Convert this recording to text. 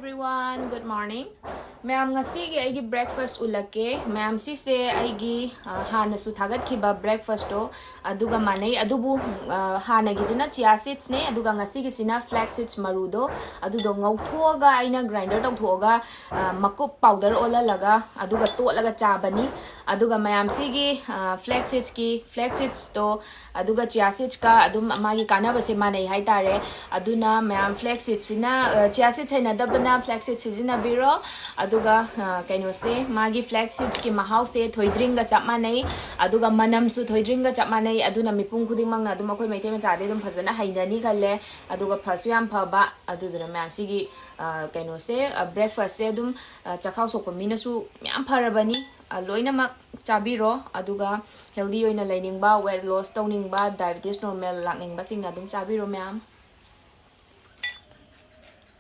everyone, good morning. Ma'am ngasi gi aigi breakfast ulake. Ma'am si se aigi hana su thagat khiba breakfast to aduga manei adubu hana gi duna chia seeds ne aduga ngasi gi sina flax seeds marudo adudo ngau thoga aina grinder tong thoga makup powder ola laga aduga to laga chabani aduga ma'am si gi flax seeds to aduga chia seeds ka adum magi kana base manei hai tare aduna ma'am flax seeds sina chia seeds haina dabana flax seeds sina biro aduga kaino se magi flax seeds ki mahau se thoidringa chapmanei aduga manam su thoidringa chapmanei aduna mipung khuding mangna adum akhoi maite ma chade dum phajana hainani khalle aduga phasu yam phaba aduduna ma'am sigi kaino se breakfast se adum chakhau sokpa mina su myam pharabani loina mak chabiro aduga healthy oina lainingba weight loss tawningba diabetes normal lakningba sing adum chabiro ma'am